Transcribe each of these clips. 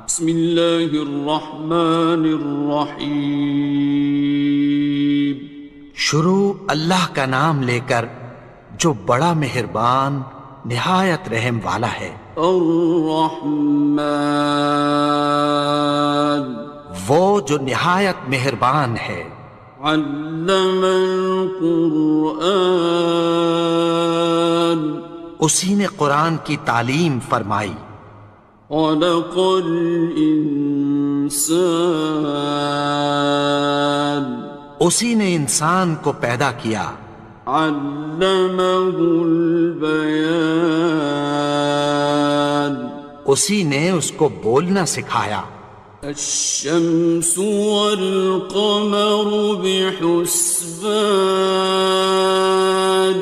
بسم اللہ الرحمن الرحیم. شروع اللہ کا نام لے کر جو بڑا مہربان نہایت رحم والا ہے. الرحمن وہ جو نہایت مہربان ہے. علم القرآن اسی نے قرآن کی تعلیم فرمائی. خلق الانسان اسی نے انسان کو پیدا کیا. علمہ البیان اسی نے اس کو بولنا سکھایا. الشمس والقمر بحسبان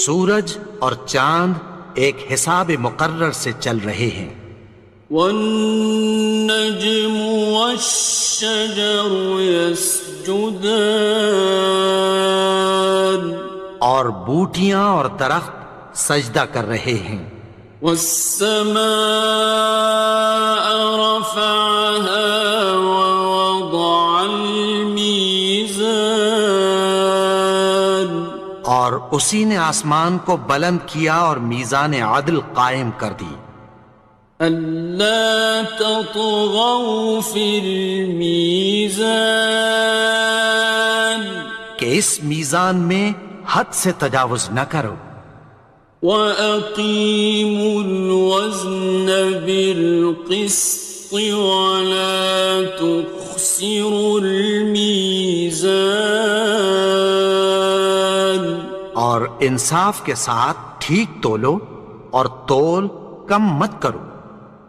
سورج اور چاند ایک حساب مقرر سے چل رہے ہیں. والنجم والشجر يسجدان اور بوٹیاں اور درخت سجدہ کر رہے ہیں. والسماء رفعها ووضع الميزان اور اسی نے آسمان کو بلند کیا اور میزان عدل قائم کر دی. ألا تطغوا في الميزان کہ اس میزان میں حد سے تجاوز نہ کرو. وَأَقِيمُوا الْوَزْنَ بِالْقِسْطِ وَلَا تُخْسِرُوا الْمِيزَانَ اور انصاف کے ساتھ ٹھیک تولو اور تول کم مت کرو.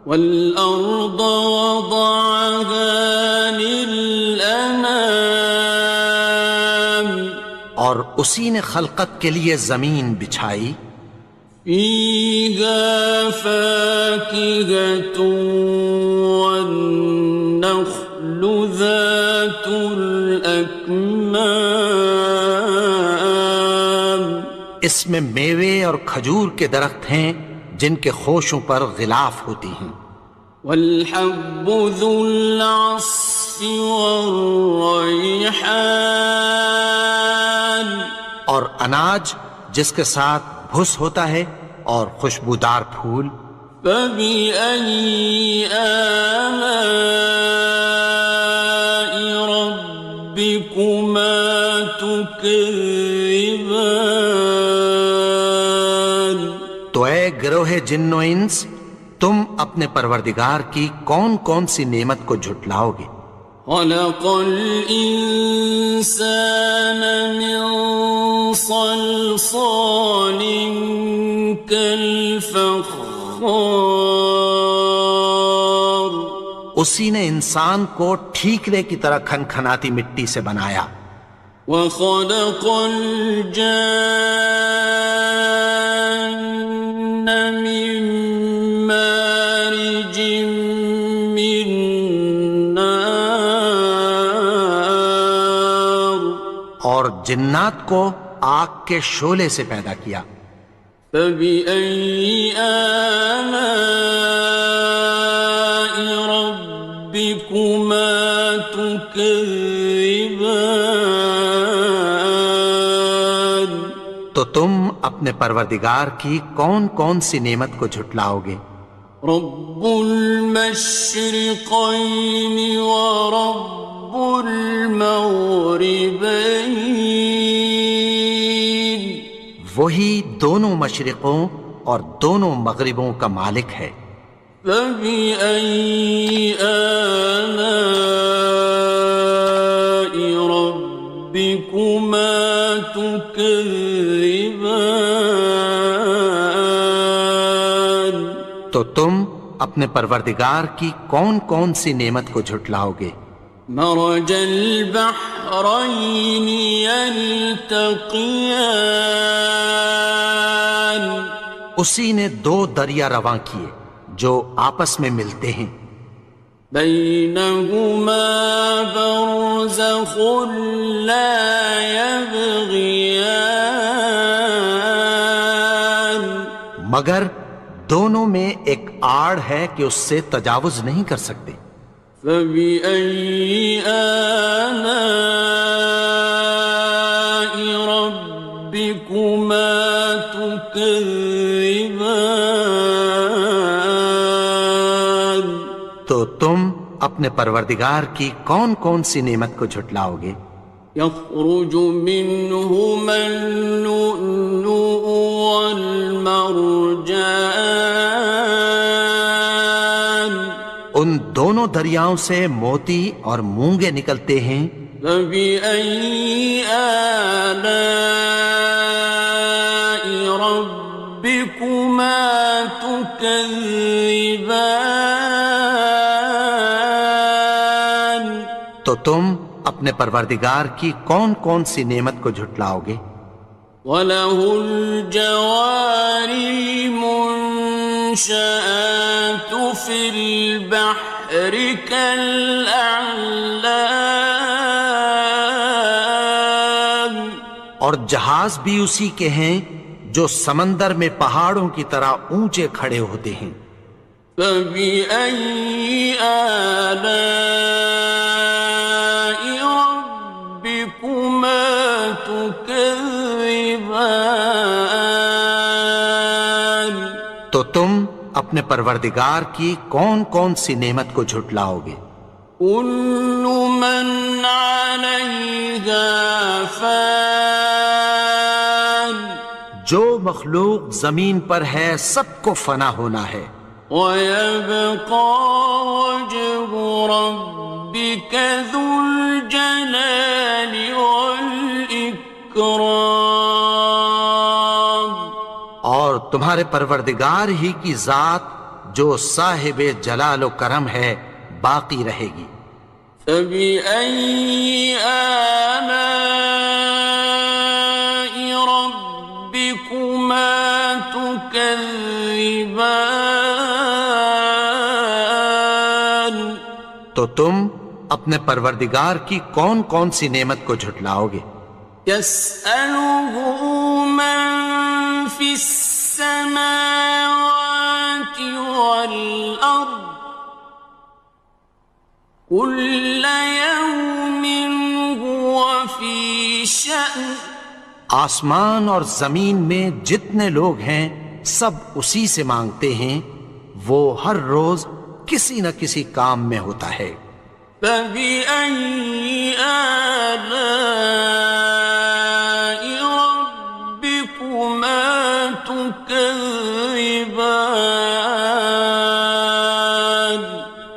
وَالْأَرْضَ وَضَعَهَا لِلْأَنَامِ اور اسی نے خلقت کے لیے زمین بچھائی. فِيهَا فَاكِهَةٌ وَالنَّخْلُ ذَاتُ الْأَكْمَامِ اس میں میوے اور کھجور کے درخت ہیں جن کے خوشوں پر غلاف ہوتی ہیں. وَالْحَبُّ ذُو الْعَصْفِ وَالرَّيْحَانِ اور اناج جس کے ساتھ بھس ہوتا ہے اور خوشبودار پھول. فَبِأَيِّ آلَاءِ رَبِّكُمَا تُكَذِّبَانِ تو اے گروہ جن و انس تم اپنے پروردگار کی کون کون سی نعمت کو جھٹلاؤ گے. خَلَقَ الْإِنسَانَ مِنْ صَلْصَالٍ كَالْفَخَّارِ اسی نے انسان کو ٹھیکرے کی طرح کھنکھناتی مٹی سے بنایا. وَخَلَقَ الْجَانَّ مِن مَّارِجٍ مِّن نَّارٍ اور جنات کو آگ کے شعلے سے پیدا کیا. فَبِأَيِّ آلَاءِ رَبِّكُمَا تُكَذِّبَانِ تو تم اپنے پروردگار کی کون کون سی نعمت کو جھٹلاؤ گے. رب المشرقین ورب المغربین وہی دونوں مشرقوں اور دونوں مغربوں کا مالک ہے. فَبِأَيِّ آلَاءِ رَبِّكُمَا تُكَذِّبَانِ تو تم اپنے پروردگار کی کون کون سی نعمت کو جھٹلاؤ گے. مرج البحرین یلتقیان اسی نے دو دریا رواں کیے جو آپس میں ملتے ہیں. بینہما برزخ لا یبغیان مگر دونوں میں ایک آڑ ہے کہ اس سے تجاوز نہیں کر سکتے۔ فبأي آلاء ربكما تكذبان؟ تو تم اپنے پروردگار کی کون کون سی نعمت کو جھٹلاؤ گے؟ يخرج منهما اللؤلؤ والمرجان، ان دونوں دریاؤں سے موتی اور مونگے نکلتے ہیں۔ فبأي آلاء ربكما تكذبان؟ تو تم اپنے پروردگار کی کون کون سی نعمت کو جھٹلاؤ گے؟ وَلَهُ الْجَوَارِ الْمُنشَآتُ فِي الْبَحْرِ كَالْأَعْلَامِ، اور جہاز بھی اسی کے ہیں جو سمندر میں پہاڑوں کی طرح اونچے کھڑے ہوتے ہیں۔ فَبِأَيِّ آلَاءِ رَبِّكُمَا تُكَذِّبَانِ؟ تو تم اپنے پروردگار کی کون کون سی نعمت کو جھٹلاؤ گے؟ كُلُّ مَنْ عَلَيْهَا فَانٍ، جو مخلوق زمین پر ہے سب کو فنا ہونا ہے۔ وَيَبْقَى وَجْهُ رَبِّكَ ذُو الْجَلَالِ وَالْإِكْرَامِ، اور تمہارے پروردگار ہی کی ذات جو صاحب جلال و کرم ہے باقی رہے گی۔ فَبِأَيِّ آلَاءِ رَبِّكُمَا تُكَذِّبَانِ؟ تو تم اپنے پروردگار کی کون کون سی نعمت کو جھٹلاؤ گے؟ يَسْأَلُهُ مَن فِي السَّمَاوَاتِ وَالْأَرْضِ كُلَّ يَوْمٍ هُوَ فِي شَأْنٍ، آسمان اور زمین میں جتنے لوگ ہیں سب اسی سے مانگتے ہیں، وہ ہر روز کسی نہ کسی کام میں ہوتا ہے۔ فَبِأَيِّ آلَاءِ رَبِّكُمَا تُكَذِّبَانِ؟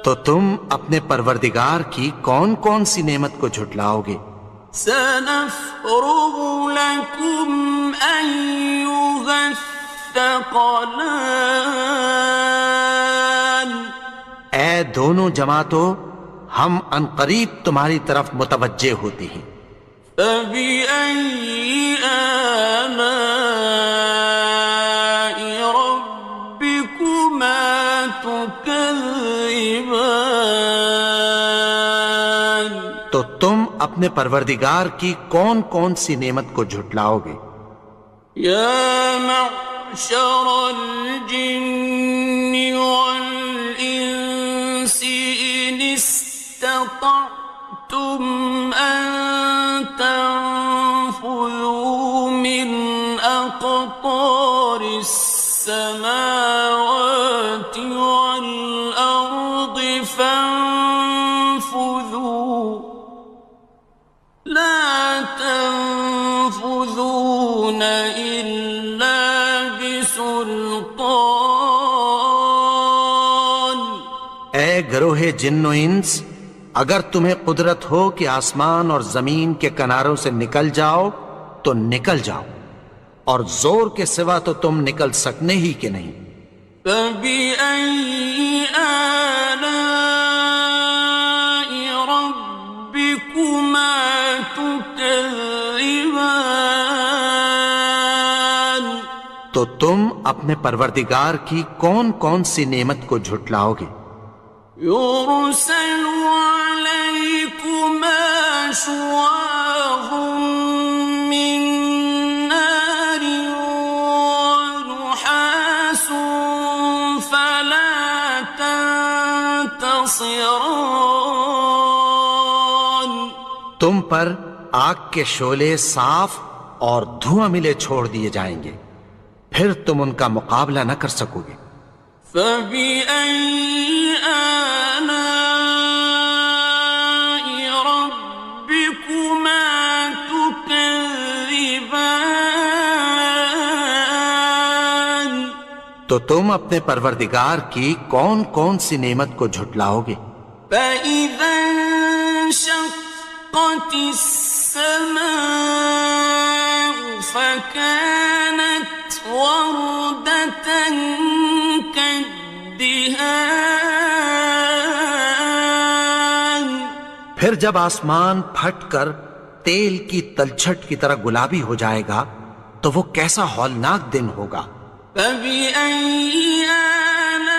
تو تم اپنے پروردگار کی کون کون سی نعمت کو جھٹلاؤ گے؟ سَنَفْرُغُ لَكُمْ أَيُّهَ الثَّقَلَانِ، اے دونوں جماعتوں، ہم عنقریب تمہاری طرف متوجہ ہوتے ہیں۔ فَبِأَيِّ آلَاءِ رَبِّكُمَا تُكَذِّبَانِ؟ تو تم اپنے پروردگار کی کون کون سی نعمت کو جھٹلاؤ گے؟ يَا مَعْشَرَ الْجِنِّ وَالْإِنسِ إِنِ اسْتَطَعْتُمْ أَن تَنفُذُوا مِنْ أَقْطَارِ السَّمَاوَاتِ وَالْأَرْضِ فَانفُذُوا لَا تَنفُذُونَ إِلَّا بِسُلْطَانٍ۔ اے گروہ جن و انس، اگر تمہیں قدرت ہو کہ آسمان اور زمین کے کناروں سے نکل جاؤ تو نکل جاؤ، اور زور کے سوا تو تم نکل سکنے ہی کہ نہیں۔ فَبِأَيِّ آلَاءِ رَبِّكُمَا تُكَذِّبَانِ؟ تو تم اپنے پروردگار کی کون کون سی نعمت کو جھٹلاؤ گے؟ يُرْسَلُ عَلَيْكُمَا شُوَاظٌ مِّن نَّارٍ وَنُحَاسٌ فَلَا تنتصران تم پر آگ کے شعلے صاف اور دھواں ملے چھوڑ دیے جائیں گے، پھر تم ان کا مقابلہ نہ کر سکو گے۔ فَبِأَيِّ آلَاءِ رَبِّكُمَا تُكَذِّبَانِ تو تم اپنے پروردگار کی کون کون سی نعمت کو جھٹلاؤ گے؟ فَإِذَا انشَقَّتِ السَّمَاءُ فَكَانَتْ وَرْدَةً كَالدِّهَانِ پھر جب آسمان پھٹ کر تیل کی تلچھٹ کی طرح گلابی ہو جائے گا تو وہ کیسا ہولناک دن ہوگا۔ فَبِأَيِّ آلَاءِ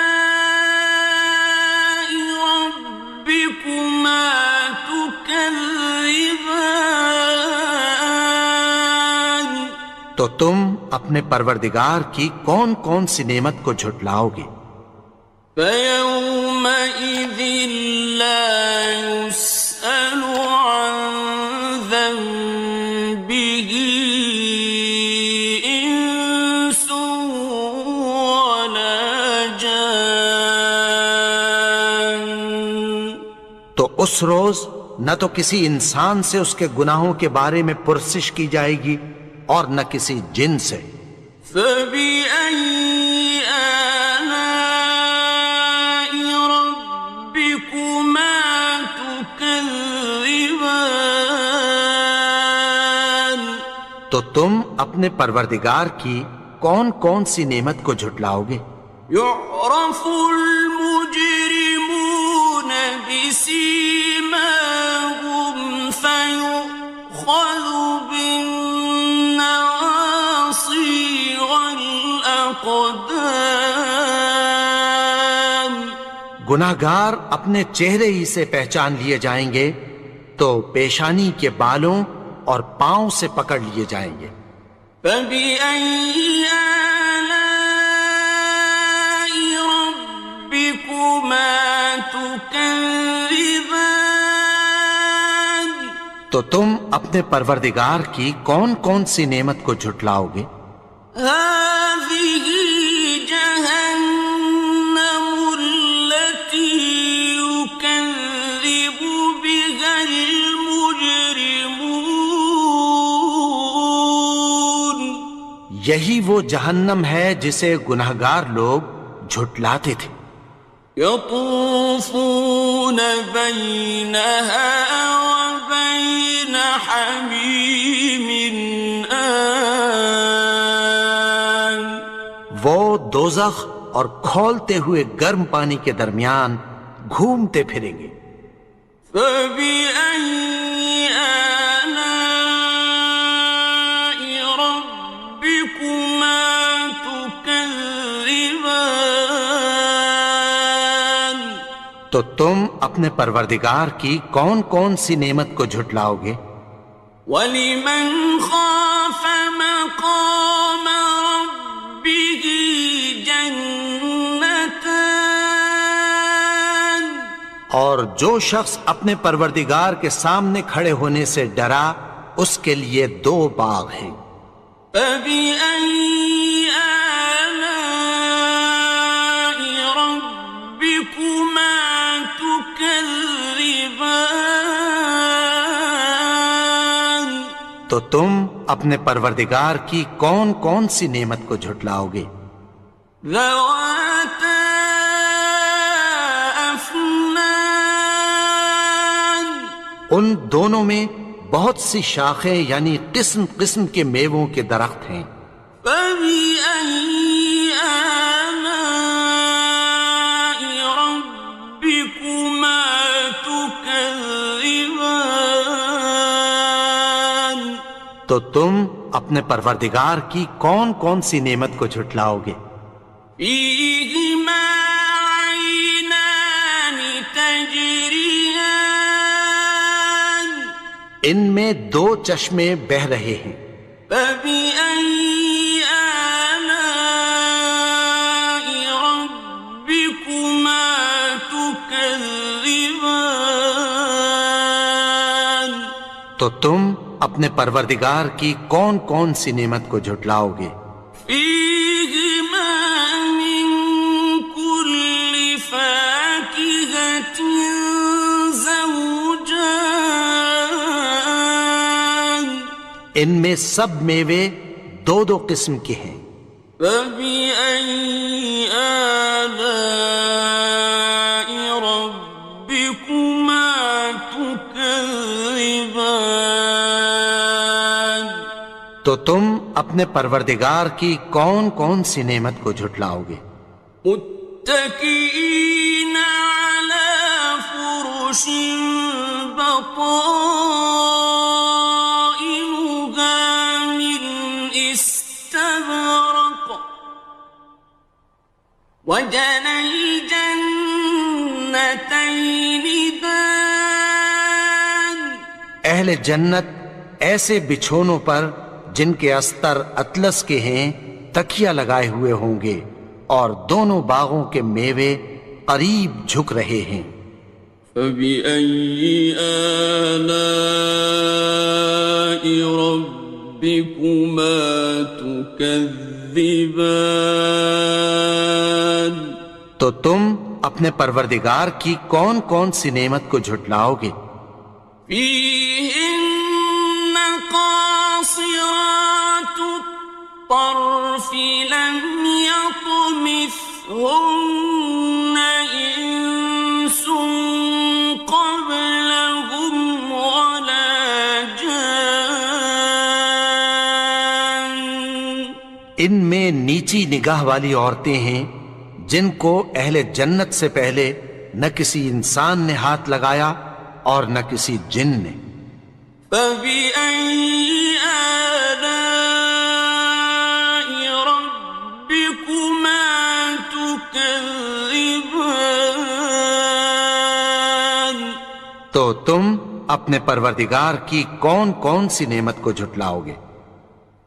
رَبِّكُمَا تُكَذِّبَانِ تو تم اپنے پروردگار کی کون کون سی نعمت کو جھٹلاؤ گے؟ فَيَوْمَئِذٍ لَا يُسْأَلُ عَنْ ذَنبِهِ إِنسٌ وَلَا جَانٌ تو اس روز نہ تو کسی انسان سے اس کے گناہوں کے بارے میں پرسش کی جائے گی اور نہ کسی جن سے۔ فَبِأَيِّ آلَاءِ رَبِّكُمَا تُكَذِّبَانِ تو تم اپنے پروردگار کی کون کون سی نعمت کو جھٹلاؤ گے؟ يُعْرَفُ الْمُجْرِمُونَ بِسِيمَاهُمْ فَيُؤْخَذُ بِالنَّوَاصِي وَالْأَقْدَامِ گناہگار اپنے چہرے ہی سے پہچان لیے جائیں گے تو پیشانی کے بالوں اور پاؤں سے پکڑ لیے جائیں گے۔ فَبِأَيِّ آلَاءِ رَبِّكُمَا تُكَذِّبَانِ تو تم اپنے پروردگار کی کون کون سی نعمت کو جھٹلاؤ گے؟ هَٰذِهِ جَهَنَّمُ الَّتِي يُكَذِّبُ بِهَا الْمُجْرِمُونَ یہی وہ جہنم ہے جسے گناہگار لوگ جھٹلاتے تھے۔ يَطُوفُونَ بَيْنَهَا وَبَيْنَ حَمِيمٍ آنٍ وہ دوزخ اور کھولتے ہوئے گرم پانی کے درمیان گھومتے پھریں گے۔ فَبِأَيِّ آلَاءِ رَبِّكُمَا تُكَذِّبَانِ تو تم اپنے پروردگار کی کون کون سی نعمت کو جھٹلاؤ گے؟ وَلِمَنْ خَافَ مَقَامَ رَبِّهِ جَنَّتَانِ اور جو شخص اپنے پروردگار کے سامنے کھڑے ہونے سے ڈرا اس کے لیے دو باغ ہیں۔ فَبِأَيِّ آلَاءِ رَبِّكُمَا تُكَذِّبَانِ تو تم اپنے پروردگار کی کون کون سی نعمت کو جھٹلاؤ گے؟ ذَوَاتَا أَفْنَانٍ ان دونوں میں بہت سی شاخیں یعنی قسم قسم کے میووں کے درخت ہیں۔ فَبِأَيِّ آلَاءِ رَبِّكُمَا تُكَذِّبَانِ تو تم اپنے پروردگار کی کون کون سی نعمت کو جھٹلاؤ گے؟ فِيهِمَا عَيْنَانِ تَجْرِيَانِ ان میں دو چشمے بہہ رہے ہیں۔ فَبِأَيِّ آلَاءِ رَبِّكُمَا تُكَذِّبَانِ تو تم اپنے پروردگار کی کون کون سی نعمت کو جھٹلاؤ گے؟ فیہما من کل فاکہۃ زوجان، ان میں سب میوے دو دو قسم کے ہیں۔ فبأي آلاء ربكما تكذبان، تو تم اپنے پروردگار کی کون کون سی نعمت کو جھٹلاؤ گے؟ متكئين على فرش بطائنها من استبرق، وجنى الجنتين دان، اہل جنت ایسے بچھونوں پر جن کے استر اطلس کے ہیں تکیہ لگائے ہوئے ہوں گے، اور دونوں باغوں کے میوے قریب جھک رہے ہیں۔ فبأي آلاء ربكما تكذبان، تو تم اپنے پروردگار کی کون کون سی نعمت کو جھٹلاؤ گے؟ فيهن قاصرات الطرف لم يطمثهن إنس قبلهم ولا جان، ان میں نیچی نگاہ والی عورتیں ہیں جن کو اہل جنت سے پہلے نہ کسی انسان نے ہاتھ لگایا اور نہ کسی جن نے۔ فبأي آلاء ربكما تكذبان، تو تم اپنے پروردگار کی کون کون سی نعمت کو جھٹلاؤ گے؟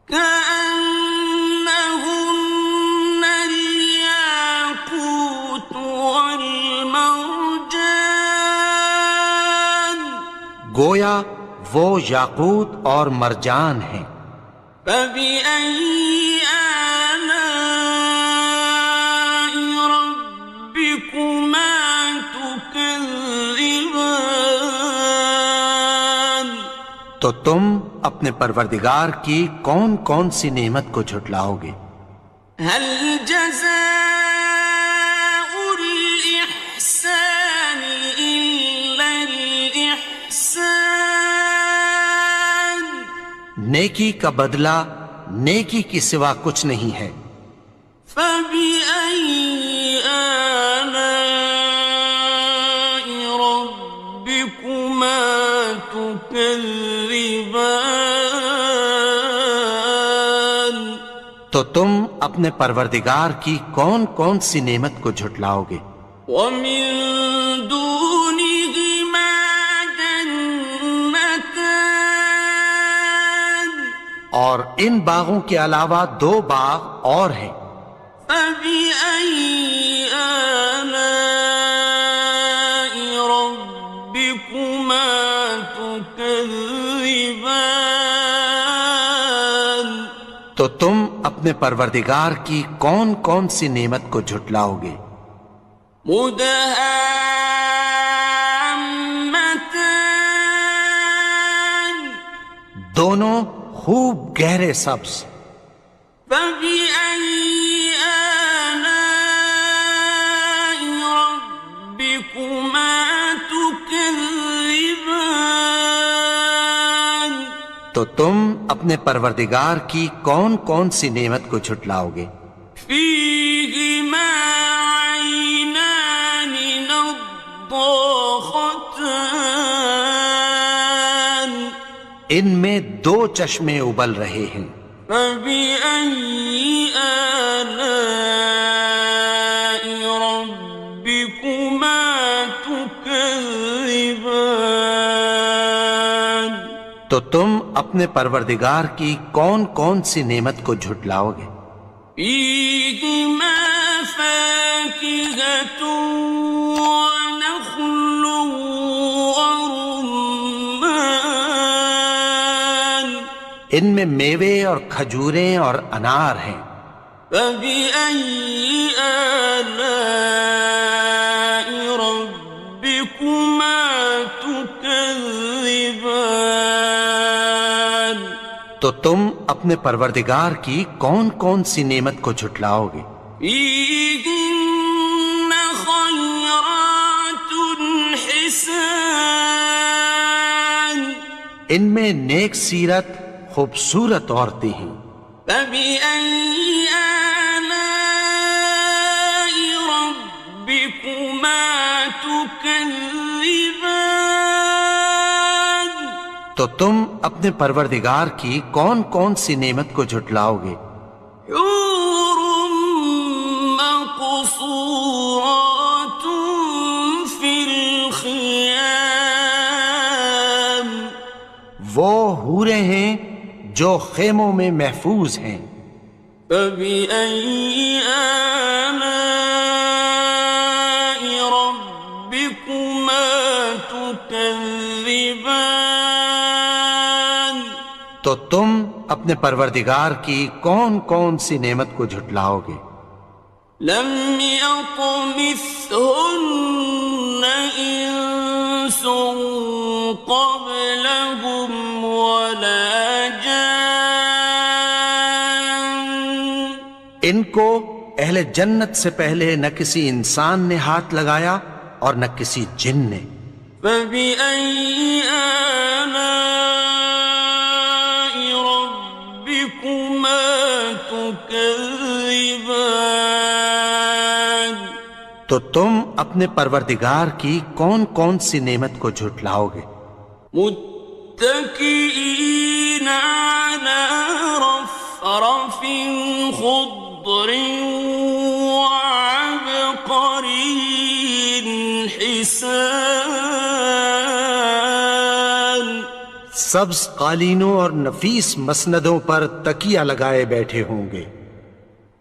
كأنهن الياقوت والمرجان، گویا وہ یاقوت اور مرجان ہیں۔ فبأي آلاء ربكما تكذبان، تو تم اپنے پروردگار کی کون کون سی نعمت کو جھٹلاؤ گے؟ هل جزاء الإحسان إلا الإحسان، نیکی کا بدلہ نیکی کی سوا کچھ نہیں ہے۔ فبأي آلاء ربكما تكذبان، تو تم اپنے پروردگار کی کون کون سی نعمت کو جھٹلاؤ گے؟ ومن دونهما جنتان، اور ان باغوں کے علاوہ دو باغ اور ہیں۔ فبأي آلاء ربكما تكذبان، تو تم اپنے پروردگار کی کون کون سی نعمت کو جھٹلاؤ گے؟ مدهامتان، دونوں خوب گہرے سبز۔ فبأي آلاء ربكما تكذبان، تو تم اپنے پروردگار کی کون کون سی نعمت کو جھٹلاؤ گے؟ فيهما عينان نضاختان، ان میں دو چشمے ابل رہے ہیں۔ فبأي آلاء ربكما تكذبان، تو تم اپنے پروردگار کی کون کون سی نعمت کو جھٹلاؤ گے؟ فيهما فاكهة ونخل ورمان، ان میں میوے اور کھجوریں اور انار ہیں۔ فبأي آلاء ربكما تكذبان؟ تو تم اپنے پروردگار کی کون کون سی نعمت کو جھٹلاؤ گے؟ فيهن خيرات حسان، ان میں نیک سیرت خوبصورت عورتیں ہیں۔ فبأي آلاء ربكما تكذبان؟ تو تم اپنے پروردگار کی کون کون سی نعمت کو جھٹلاؤ گے؟ حور مقصورات في الخيام، وہ حوریں ہیں جو خیموں میں محفوظ ہیں۔ فبأي آلاء ربكما تكذبان؟ تو تم اپنے پروردگار کی کون کون سی نعمت کو جھٹلاؤ گے؟ لم يطمثهن إنس قبلهم ولا جان، ان کو اہل جنت سے پہلے نہ کسی انسان نے ہاتھ لگایا اور نہ کسی جن نے۔ فبأي آلاء ربكما تكذبان؟ تو تم اپنے پروردگار کی کون کون سی نعمت کو جھٹلاؤ گے؟ متكئين على رفرف خضر وعبقري حسان، سبز قالینوں اور نفیس مسندوں پر تکیہ لگائے بیٹھے ہوں گے۔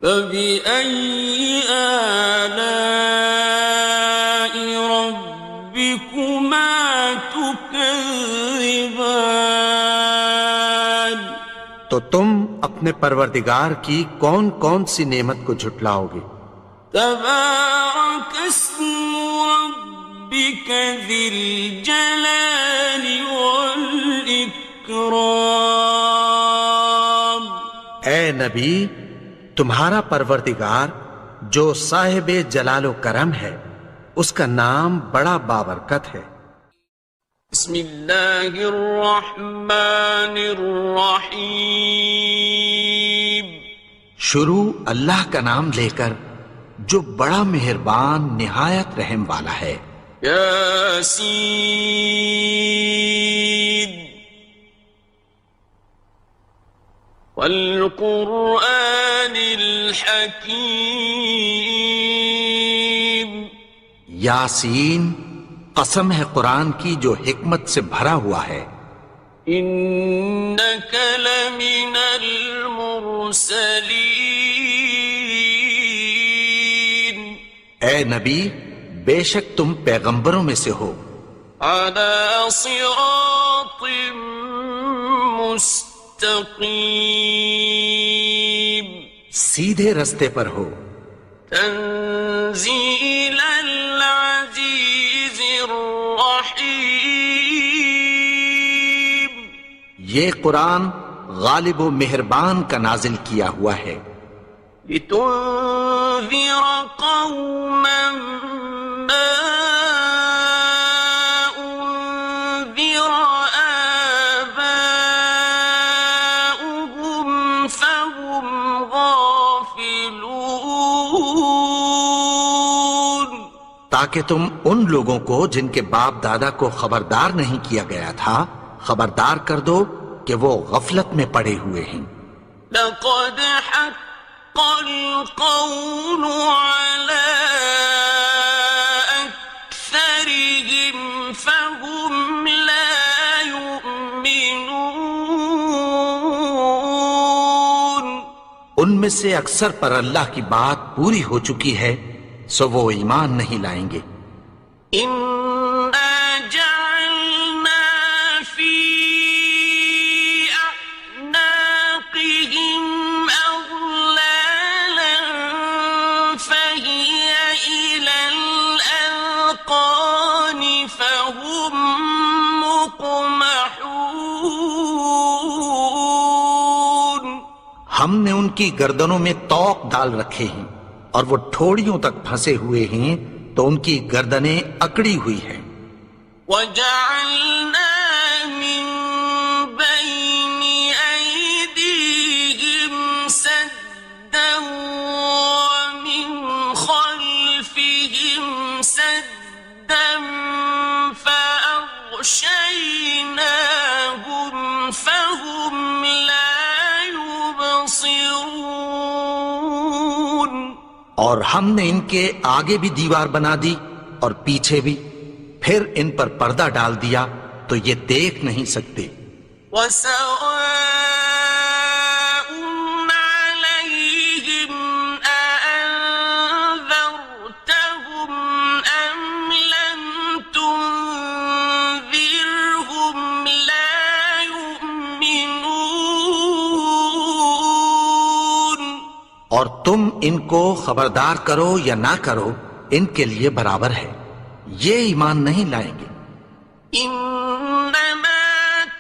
فبأي آلاء ربكما تكذبان؟ تو تم اپنے پروردگار کی کون کون سی نعمت کو جھٹلاؤ گے؟ تبارك اسم ربك ذي الجلال والإكرام۔ اے نبی، تمہارا پروردگار جو صاحب جلال و کرم ہے، اس کا نام بڑا بابرکت ہے۔ بسم اللہ الرحمن الرحیم، شروع اللہ کا نام لے کر جو بڑا مہربان نہایت رحم والا ہے۔ یاسین والقرآن الحکیم، یاسین، قسم ہے قرآن کی جو حکمت سے بھرا ہوا ہے۔ انک لمن المرسلین، اے نبی، بے شک تم پیغمبروں میں سے ہو۔ علی صراط مستقیم، سیدھے رستے پر ہو۔ تنزیل العزیز الرحیم، یہ قرآن غالب و مہربان کا نازل کیا ہوا ہے۔ لتنذر قوما ما انذر آباؤهم فهم غافلون، تاکہ تم ان لوگوں کو جن کے باپ دادا کو خبردار نہیں کیا گیا تھا خبردار کر دو کہ وہ غفلت میں پڑے ہوئے ہیں۔ لقد حق القول على أكثرهم فهم لا يؤمنون، ان میں سے اکثر پر اللہ کی بات پوری ہو چکی ہے سو وہ ایمان نہیں لائیں گے۔ إنا جعلنا في أعناقهم کی گردنوں میں طوق ڈال رکھے ہیں اور وہ ٹھوڑیوں تک پھنسے ہوئے ہیں تو ان کی گردنیں اکڑی ہوئی ہیں. وَجَعَلْنَا مِن بَيْنِ أَيْدِيهِمْ سَدًّا وَمِنْ خَلْفِهِمْ سَدًّا فَأَغْشَيْنَاهُمْ فَهُمْ لَا يُبْصِرُونَ. اور ہم نے ان کے آگے بھی دیوار بنا دی اور پیچھے بھی، پھر ان پر پردہ ڈال دیا تو یہ دیکھ نہیں سکتے. وَسَوَاءٌ عَلَيْهِمْ أَأَنذَرْتَهُمْ أَمْ لَمْ تُنذِرْهُمْ لَا يُؤْمِنُونَ. اور تم ان کو خبردار کرو یا نہ کرو ان کے لیے برابر ہے، یہ ایمان نہیں لائیں گے. إنما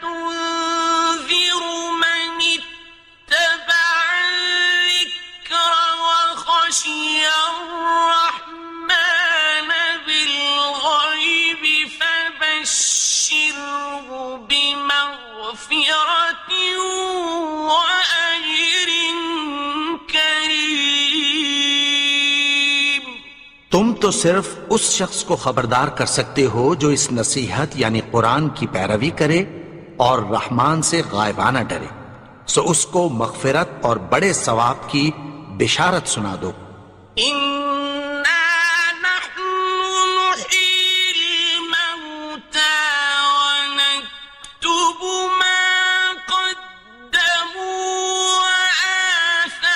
تنذر من اتبع الذكر وخشي الرحمن بالغيب فبشره بمغفرة وأجر كريم. تم تو صرف اس شخص کو خبردار کر سکتے ہو جو اس نصیحت یعنی قرآن کی پیروی کرے اور رحمان سے غائبانہ ڈرے، سو اس کو مغفرت اور بڑے ثواب کی بشارت سنا دو. إنا نحن نحيي الموتى ونكتب ما قدموا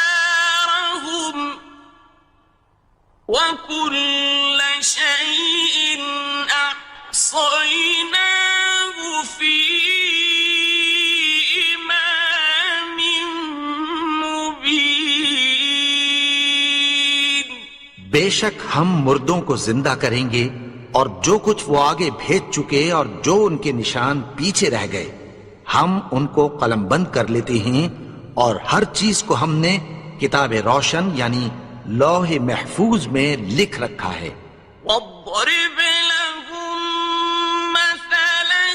وآثارهم وكل شيء أحصيناه في إمام مبين. بے شک ہم مردوں کو زندہ کریں گے اور جو کچھ وہ آگے بھیج چکے اور جو ان کے نشان پیچھے رہ گئے ہم ان کو قلم بند کر لیتے ہیں، اور ہر چیز کو ہم نے کتاب روشن یعنی لوح محفوظ میں لکھ رکھا ہے. واضرب لهم مثلا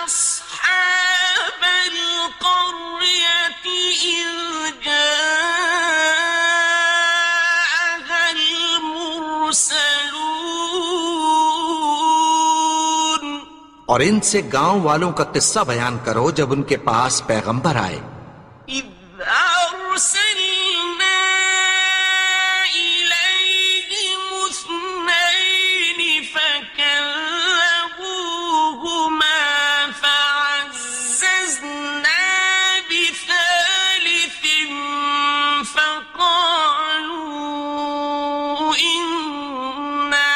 أصحاب القرية إذ جاءها المرسلون. اور ان سے گاؤں والوں کا قصہ بیان کرو جب ان کے پاس پیغمبر آئے. إذ أرسلنا إليهم اثنين فكذبوهما فعززنا بثالث فقالوا إنا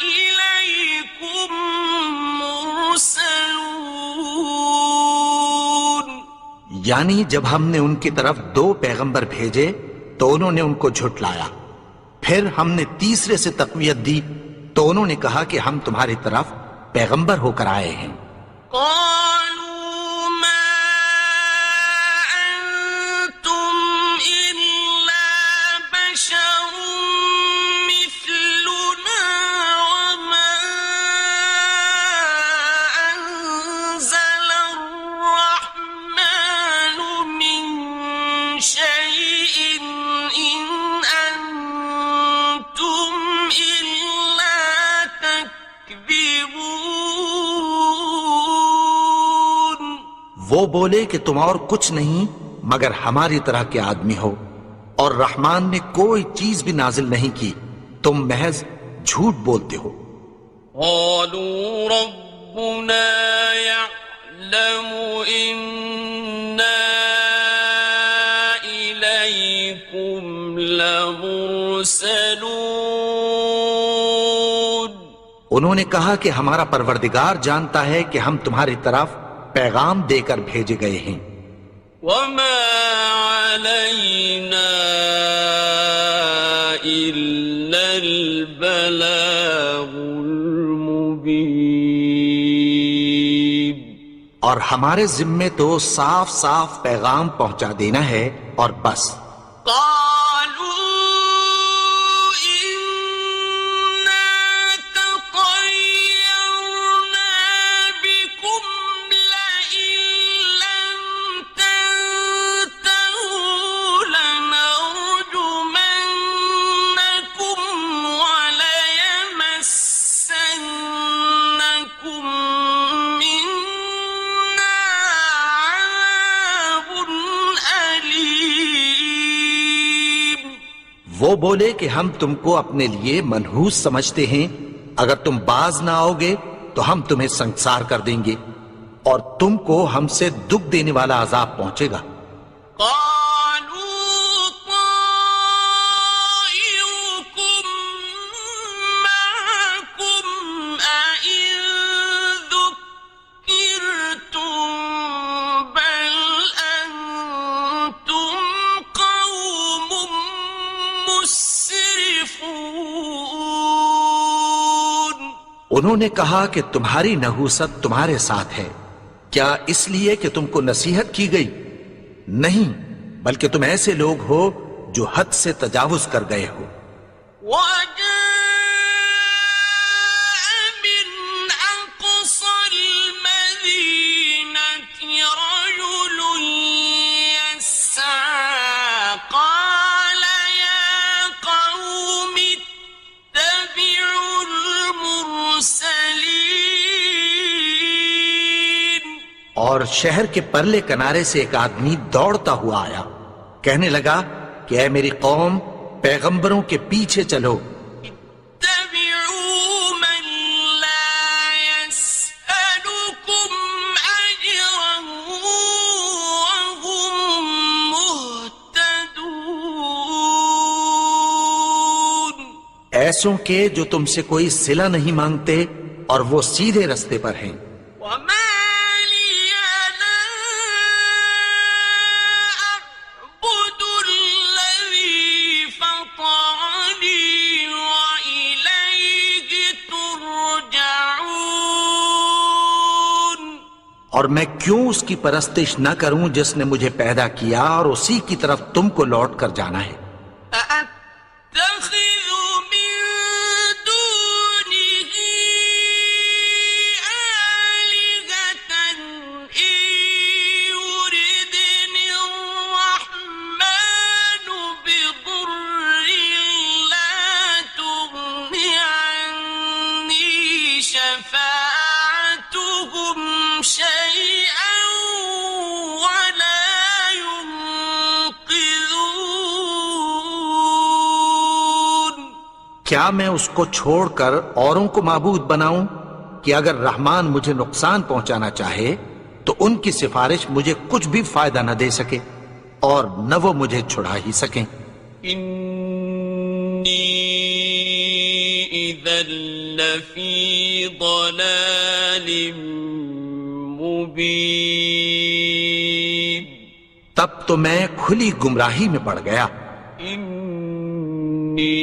إليكم مرسلون. یعنی جب ہم نے ان کی طرف 2 پیغمبر بھیجے تو انہوں نے ان کو جھٹلایا، پھر ہم نے تیسرے سے تقویت دی تو انہوں نے کہا کہ ہم تمہاری طرف پیغمبر ہو کر آئے ہیں. قالوا ما أنتم إلا بشر مثلنا وما أنزل الرحمن من شيء إن أنتم إلا تكذبون. وہ بولے کہ تم اور کچھ نہیں مگر ہماری طرح کے آدمی ہو، اور رحمان نے کوئی چیز بھی نازل نہیں کی، تم محض جھوٹ بولتے ہو. قالوا ربنا يعلم إنا إليكم لمرسلون. انہوں نے کہا کہ ہمارا پروردگار جانتا ہے کہ ہم تمہاری طرف پیغام دے کر بھیجے گئے ہیں. وما علينا إلا البلاغ المبين. اور ہمارے ذمے تو صاف صاف پیغام پہنچا دینا ہے اور بس. قالوا إنا تطيرنا بكم لئن لم تنتهوا لنرجمنكم وليمسنكم منا عذاب أليم. وہ بولے کہ ہم تم کو اپنے لیے منحوس سمجھتے ہیں، اگر تم باز نہ آؤ گے تو ہم تمہیں سنسار کر دیں گے اور تم کو ہم سے دکھ دینے والا عذاب پہنچے گا. قالوا طائركم معكم أئن ذكرتم بل أنتم قوم مسرفون. انہوں نے کہا کہ تمہاری نحوست تمہارے ساتھ ہے، کیا اس لیے کہ تم کو نصیحت کی گئی؟ نہیں، بلکہ تم ایسے لوگ ہو جو حد سے تجاوز کر گئے ہو. وجاء من أقصى المدينة رجل يسعى قال يا قوم اتبعوا المرسلين. اور شہر کے پرلے کنارے سے ایک آدمی دوڑتا ہوا آیا، کہنے لگا کہ اے میری قوم، پیغمبروں کے پیچھے چلو. اتبعوا من لا يسألكم أجرا وهم مهتدون. ایسوں کے جو تم سے کوئی صلہ نہیں مانگتے اور وہ سیدھے رستے پر ہیں. وما لي لا أعبد الذي فطرني وإليه ترجعون. اور میں کیوں اس کی پرستش نہ کروں جس نے مجھے پیدا کیا اور اسی کی طرف تم کو لوٹ کر جانا ہے. أأتخذ من دونه آلهة إن يردني الرحمن بضر لا تغن عني شفاعتهم شيئا ولا ينقذون. کیا میں اس کو چھوڑ کر اوروں کو معبود بناؤں کہ اگر رحمان مجھے نقصان پہنچانا چاہے تو ان کی سفارش مجھے کچھ بھی فائدہ نہ دے سکے اور نہ وہ مجھے چھڑا ہی سکیں. إني إذا لفي ضلال مبين. تب تو میں کھلی گمراہی میں پڑ گیا. إني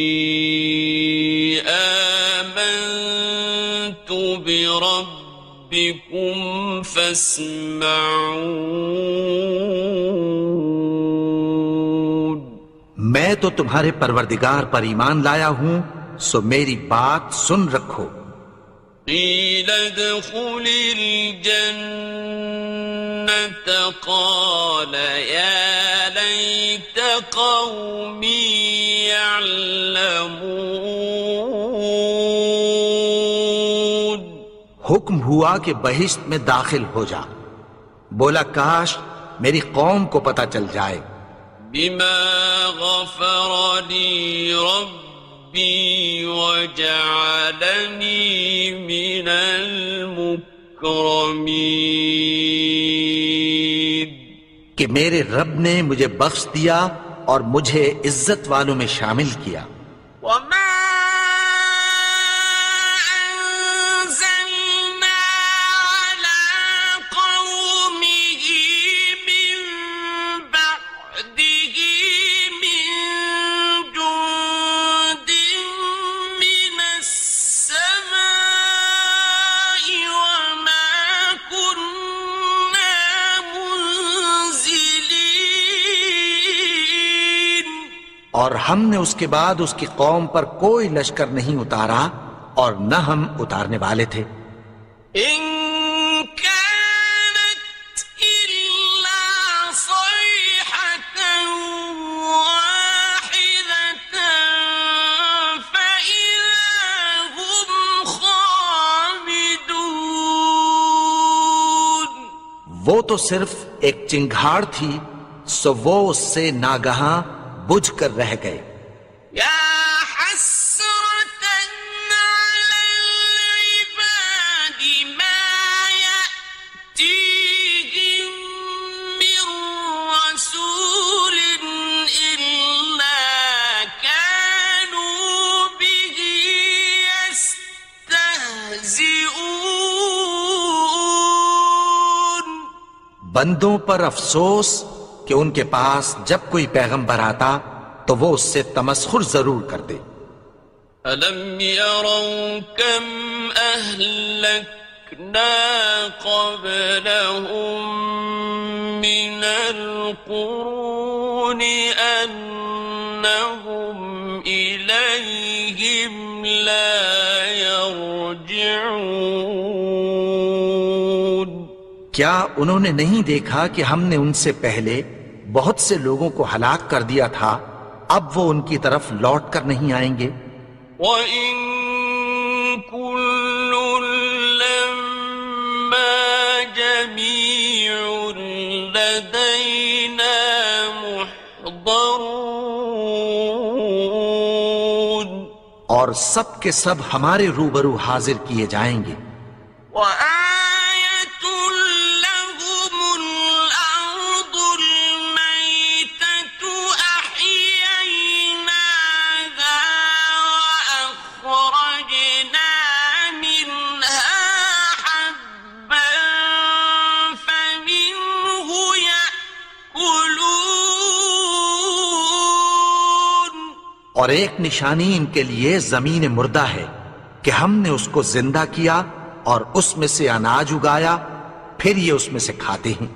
آمنت بربكم فاسمعون. میں تو تمہارے پروردگار پر ایمان لایا ہوں، سو میری بات سن رکھو. قيل ادخل الجنة قال يا ليت قومي يعلمون. حکم ہوا کہ بہشت میں داخل ہو جا. بولا کاش میری قوم کو پتہ چل جائے. بما غفر لي ربي وجعلني من المكرمين. کہ میرے رب نے مجھے بخش دیا اور مجھے عزت والوں میں شامل کیا. وما أنزلنا على قومه من بعده من جند من السماء وما كنا اور ہم نے اس کے بعد اس کی قوم پر کوئی لشکر نہیں اتارا اور نہ ہم اتارنے والے تھے. إن كانت إلا صيحة واحدة فإذا هم خامدون. وہ تو صرف ایک چنگھاڑ تھی، سو وہ اس سے ناگہاں بجھ کر رہ گئے. يا حسرة على العباد ما يأتيهم من رسول إلا كانوا به يستهزئون. بندوں پر افسوس کہ ان کے پاس جب کوئی پیغمبر آتا تو وہ اس سے تمسخر ضرور کرتے. أَلَمْ يَرَوْا كَمْ أَهْلَكْنَا قَبْلَهُمْ مِنَ الْقُرُونِ أَنَّهُمْ إِلَيْهِمْ لَا يَرْجِعُونَ. کیا انہوں نے نہیں دیکھا کہ ہم نے ان سے پہلے بہت سے لوگوں کو ہلاک کر دیا تھا، اب وہ ان کی طرف لوٹ کر نہیں آئیں گے. وَإِن كُلٌّ لَّمَّا جَمِيعٌ لَّدَيْنَا مُحْضَرُونَ. اور سب کے سب ہمارے روبرو حاضر کیے جائیں گے. وَآيَةٌ لَّهُمُ الْأَرْضُ الْمَيْتَةُ أَحْيَيْنَاهَا وَأَخْرَجْنَا مِنْهَا حَبًّا فَمِنْهُ يَأْكُلُونَ. اور ایک نشانی ان کے لیے زمین مردہ ہے کہ ہم نے اس کو زندہ کیا اور اس میں سے اناج اگایا، پھر یہ اس میں سے کھاتے ہیں.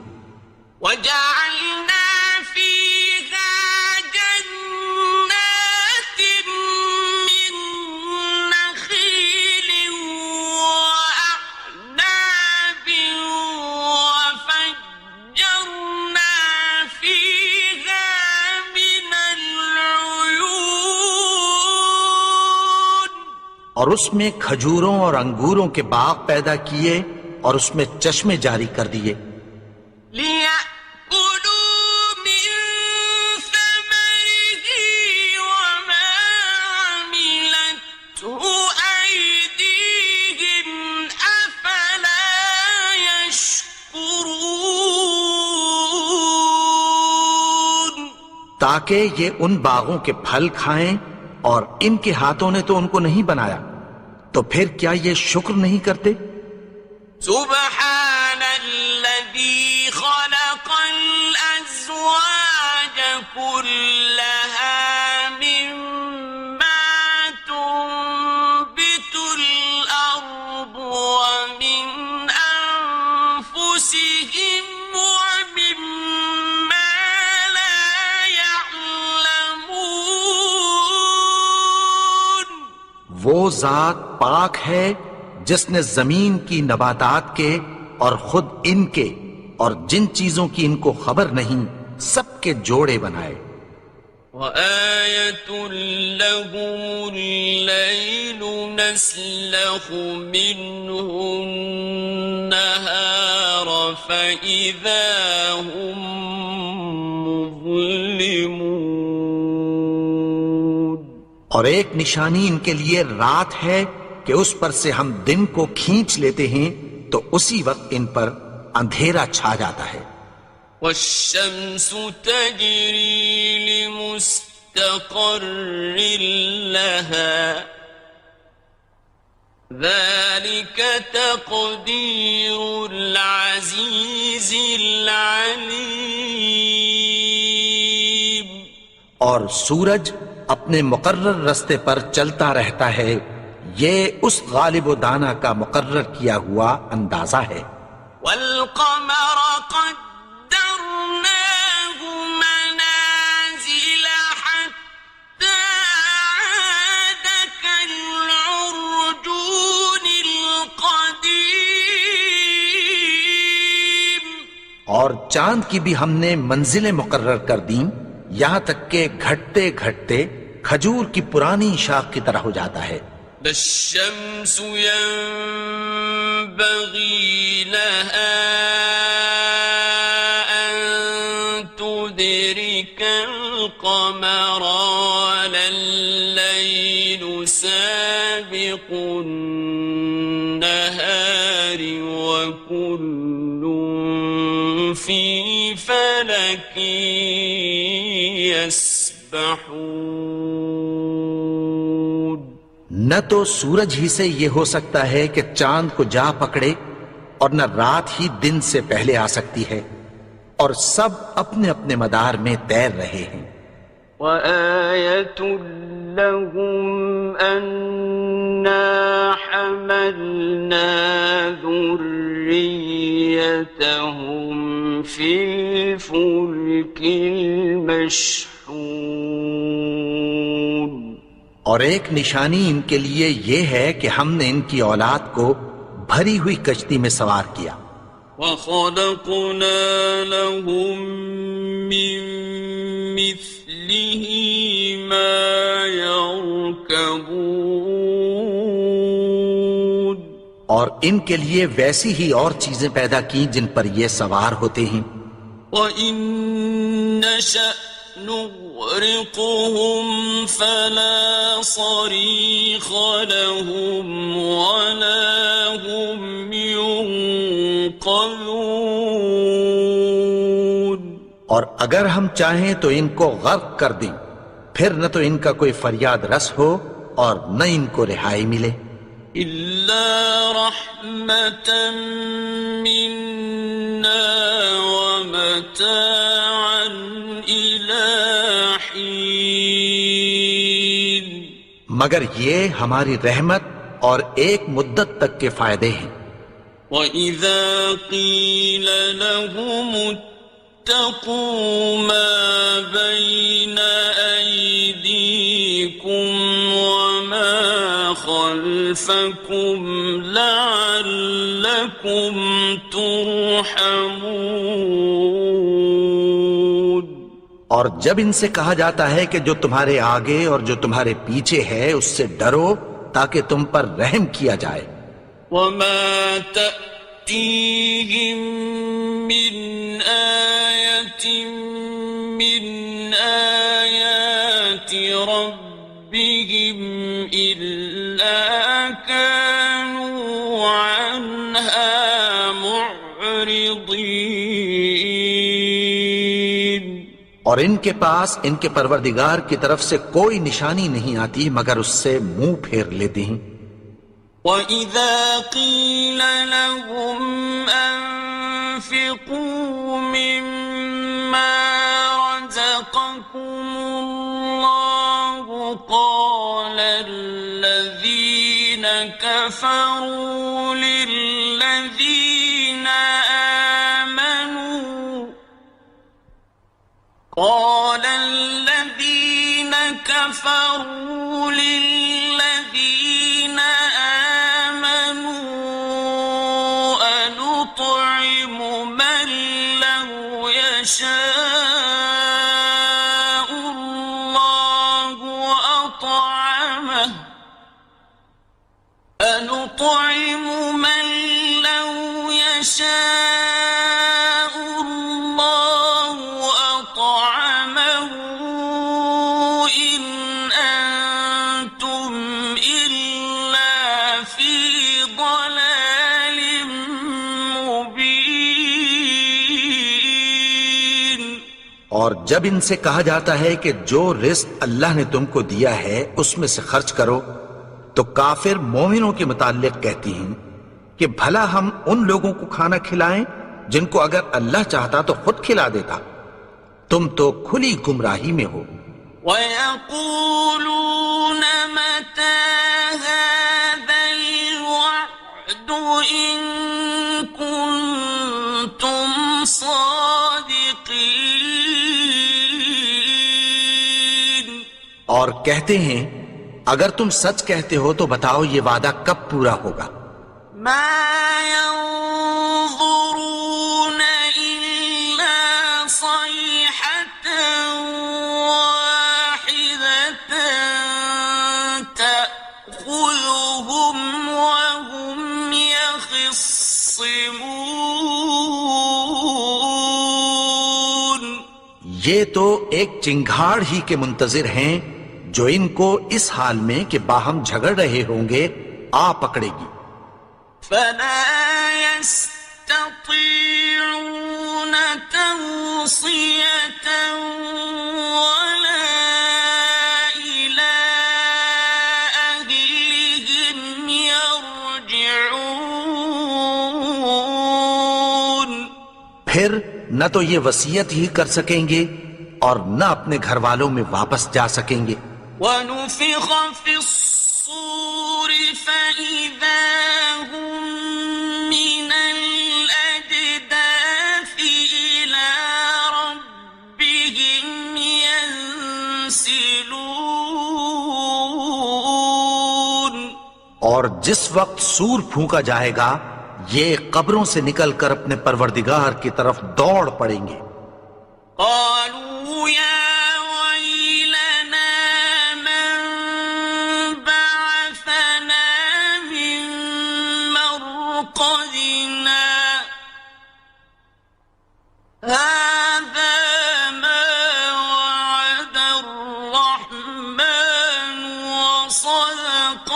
وَجَعَلْنَا فِيهَا جَنَّاتٍ مِّن نَّخِيلٍ وَأَعْنَابٍ وَفَجَّرْنَا فِيهَا مِنَ الْعُيُونِ. اور اس میں کھجوروں اور انگوروں کے باغ پیدا کیے اور اس میں چشمے جاری کر دیے. لِيَأْكُلُوا مِن ثَمَرِهِ وَمَا عَمِلَتْهُ أَيْدِيهِمْ أَفَلَا يَشْكُرُونَ. تاکہ یہ ان باغوں کے پھل کھائیں، اور ان کے ہاتھوں نے تو ان کو نہیں بنایا، تو پھر کیا یہ شکر نہیں کرتے؟ سبحان الذي خلق الأزواج كلها مما تنبت الأرض ومن أنفسهم ومما لا يعلمون. وہ ذات پاک ہے جس نے زمین کی نباتات کے اور خود ان کے اور جن چیزوں کی ان کو خبر نہیں سب کے جوڑے بنائے. وَآيَةٌ لَّهُمُ اللَّيْلُ نَسْلَخُ مِنْهُ النَّهَارَ فَإِذَا هُم مُظْلِمُونَ. اور ایک نشانی ان کے لیے رات ہے کہ اس پر سے ہم دن کو کھینچ لیتے ہیں تو اسی وقت ان پر اندھیرا چھا جاتا ہے. وَالشَّمْسُ تَجْرِي لِمُسْتَقَرٍّ لَّهَا ذَلِكَ تَقْدِيرُ الْعَزِيزِ الْعَلِيمِ. اور سورج اپنے مقرر رستے پر چلتا رہتا ہے، یہ اس غالب و دانا کا مقرر کیا ہوا اندازہ ہے. وَالْقَمَرَ قَدَّرْنَاهُ مَنَازِلَ حَتَّى اور چاند کی بھی ہم نے منزلیں مقرر کر دیں یہاں تک کہ گھٹتے گھٹتے کھجور کی پرانی شاخ کی طرح ہو جاتا ہے. لا الشمس ينبغي لها أن تدرك القمر ولا الليل سابق النهار وكل في فلك يسبحون. نہ تو سورج ہی سے یہ ہو سکتا ہے کہ چاند کو جا پکڑے اور نہ رات ہی دن سے پہلے آ سکتی ہے، اور سب اپنے اپنے مدار میں تیر رہے ہیں. وَآيَةٌ لَهُمْ أَنَّا حَمَلْنَا ذُرِّيَّتَهُمْ فِي الْفُلْكِ الْمَشْحُونِ. اور ایک نشانی ان کے لیے یہ ہے کہ ہم نے ان کی اولاد کو بھری ہوئی کشتی میں سوار کیا. وَخَلَقْنَا لَهُم مِّن مِّثْلِهِ مَا يَرْكَبُونَ. اور ان کے لیے ویسی ہی اور چیزیں پیدا کی جن پر یہ سوار ہوتے ہیں. وَإِن نَّشَأْ نُغْرِقْهُمْ فَلَا صَرِيخَ لَهُمْ وَلَا هُمْ يُنقَذُونَ. اور اگر ہم چاہیں تو ان کو غرق کر دیں، پھر نہ تو ان کا کوئی فریاد رس ہو اور نہ ان کو رہائی ملے. إِلَّا رَحْمَةً مِّنَّا وَمَتَاعًا إِلَىٰ حِينٍ. مگر یہ ہماری رحمت اور ایک مدت تک کے فائدے ہیں. وَإِذَا قِيلَ لَهُمُ اتَّقُوا مَا بَيْنَ أَيْدِيكُمْ وَمَا خَلْفَكُمْ لَعَلَّكُمْ تُرْحَمُونَ. اور جب ان سے کہا جاتا ہے کہ جو تمہارے آگے اور جو تمہارے پیچھے ہے اس سے ڈرو تاکہ تم پر رحم کیا جائے. وَمَا تَأْتِيهِم مِّنْ آيَةٍ مِّنْ آيَاتِ رَبِّهِمْ إِلَّا كَانُوا عَنْهَا مُعْرِضِينَ. اور ان کے پاس ان کے پروردگار کی طرف سے کوئی نشانی نہیں آتی مگر اس سے منہ پھیر لیتے ہیں. وَإِذَا قِيلَ لَهُمْ أَنفِقُوا مِمَّا رَزَقَكُمُ اللَّهُ قَالَ الَّذِينَ كَفَرُوا لِلَّذِينَ آمَنُوا أَنُطْعِمُ مَن لَّوْ يَشَاءُ اللَّهُ أَطْعَمَهُ أَنُطْعِمُ مَن لَّوْ يَشَاءُ اللَّهُ أَطْعَمَهُ إِنْ أَنتُمْ إِلَّا فِي ضَلَالٍ مُّبِينٍ. اور جب ان سے کہا جاتا ہے کہ جو رزق اللہ نے تم کو دیا ہے اس میں سے خرچ کرو تو کافر مومنوں کے متعلق کہتی ہیں کہ بھلا ہم ان لوگوں کو کھانا کھلائیں جن کو اگر اللہ چاہتا تو خود کھلا دیتا. تم تو کھلی گمراہی میں ہو. وَيَقُولُونَ مَتَىٰ هَٰذَا الْوَعْدُ إِن كُنتُمْ صَادِقِينَ. اور کہتے ہیں اگر تم سچ کہتے ہو تو بتاؤ یہ وعدہ کب پورا ہوگا. مَا يَنظُرُونَ إِلَّا يخصمون یہ تو ایک چنگھاڑ ہی کے منتظر ہیں جو ان کو اس حال میں کہ باہم جھگڑ رہے ہوں گے آ پکڑے گی. فلا يستطيعون توصية ولا إلى أهلهم يرجعون. پھر نہ تو یہ وصیت ہی کر سکیں گے اور نہ اپنے گھر والوں میں واپس جا سکیں گے. ونفخ في الصور فإذا هم من الأجداث إلى ربهم ينسلون. اور جس وقت سور پھونکا جائے گا یہ قبروں سے نکل کر اپنے پروردگار کی طرف دوڑ پڑیں گے. قالوا يا ويلنا من بعثنا من مرقدنا هذا ما وعد الرحمن وصدق